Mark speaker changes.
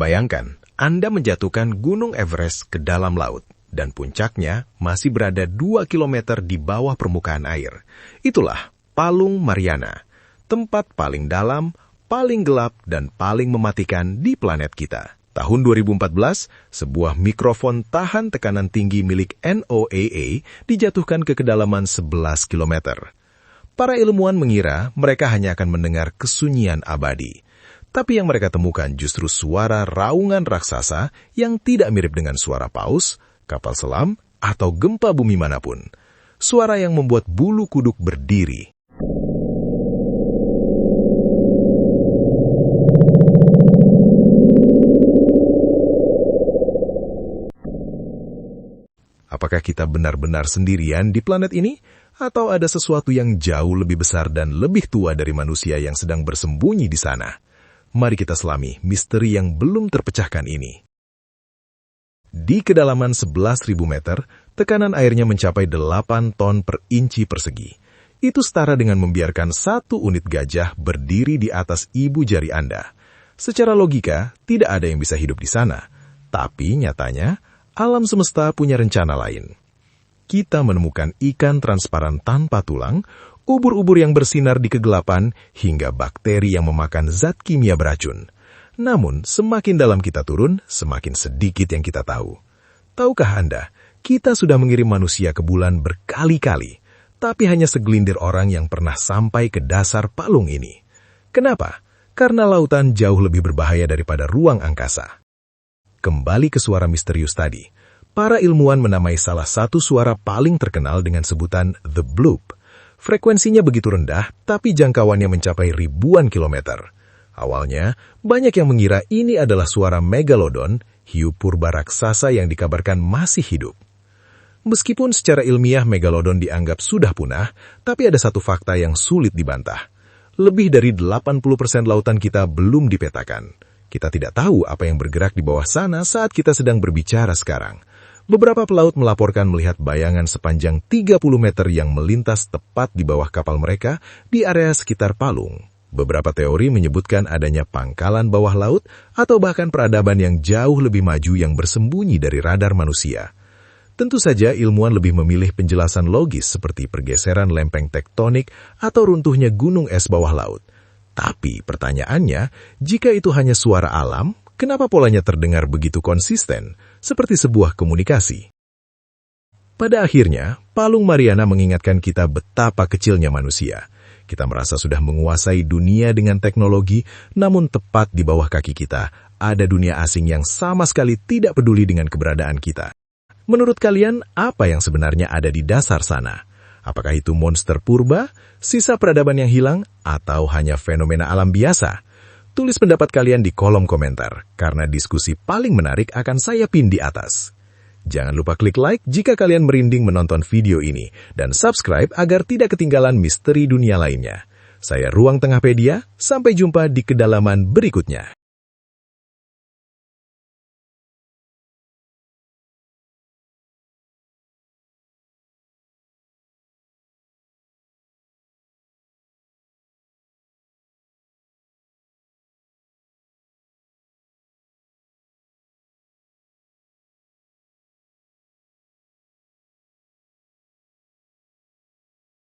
Speaker 1: Bayangkan, Anda menjatuhkan Gunung Everest ke dalam laut, dan puncaknya masih berada 2 km di bawah permukaan air. Itulah Palung Mariana, tempat paling dalam, paling gelap, dan paling mematikan di planet kita. Tahun 2014, sebuah mikrofon tahan tekanan tinggi milik NOAA dijatuhkan ke kedalaman 11 km. Para ilmuwan mengira mereka hanya akan mendengar kesunyian abadi. Tapi yang mereka temukan justru suara raungan raksasa yang tidak mirip dengan suara paus, kapal selam, atau gempa bumi manapun. Suara yang membuat bulu kuduk berdiri. Apakah kita benar-benar sendirian di planet ini? Atau ada sesuatu yang jauh lebih besar dan lebih tua dari manusia yang sedang bersembunyi di sana? Mari kita selami misteri yang belum terpecahkan ini. Di kedalaman 11.000 meter, tekanan airnya mencapai 8 ton per inci persegi. Itu setara dengan membiarkan 1 unit gajah berdiri di atas ibu jari Anda. Secara logika, tidak ada yang bisa hidup di sana. Tapi nyatanya, alam semesta punya rencana lain. Kita menemukan ikan transparan tanpa tulang, ubur-ubur yang bersinar di kegelapan, hingga bakteri yang memakan zat kimia beracun. Namun, semakin dalam kita turun, semakin sedikit yang kita tahu. Tahukah Anda, kita sudah mengirim manusia ke bulan berkali-kali, tapi hanya segelintir orang yang pernah sampai ke dasar palung ini. Kenapa? Karena lautan jauh lebih berbahaya daripada ruang angkasa. Kembali ke suara misterius tadi. Para ilmuwan menamai salah satu suara paling terkenal dengan sebutan The Bloop. Frekuensinya begitu rendah, tapi jangkauannya mencapai ribuan kilometer. Awalnya, banyak yang mengira ini adalah suara Megalodon, hiu purba raksasa yang dikabarkan masih hidup. Meskipun secara ilmiah Megalodon dianggap sudah punah, tapi ada satu fakta yang sulit dibantah. Lebih dari 80% lautan kita belum dipetakan. Kita tidak tahu apa yang bergerak di bawah sana saat kita sedang berbicara sekarang. Beberapa pelaut melaporkan melihat bayangan sepanjang 30 meter yang melintas tepat di bawah kapal mereka di area sekitar palung. Beberapa teori menyebutkan adanya pangkalan bawah laut atau bahkan peradaban yang jauh lebih maju yang bersembunyi dari radar manusia. Tentu saja ilmuwan lebih memilih penjelasan logis seperti pergeseran lempeng tektonik atau runtuhnya gunung es bawah laut. Tapi pertanyaannya, jika itu hanya suara alam, kenapa polanya terdengar begitu konsisten, seperti sebuah komunikasi? Pada akhirnya, Palung Mariana mengingatkan kita betapa kecilnya manusia. Kita merasa sudah menguasai dunia dengan teknologi, namun tepat di bawah kaki kita, ada dunia asing yang sama sekali tidak peduli dengan keberadaan kita. Menurut kalian, apa yang sebenarnya ada di dasar sana? Apakah itu monster purba, sisa peradaban yang hilang, atau hanya fenomena alam biasa? Tulis pendapat kalian di kolom komentar, karena diskusi paling menarik akan saya pin di atas. Jangan lupa klik like jika kalian merinding menonton video ini, dan subscribe agar tidak ketinggalan misteri dunia lainnya. Saya Ruang Tengahpedia, sampai jumpa di kedalaman berikutnya.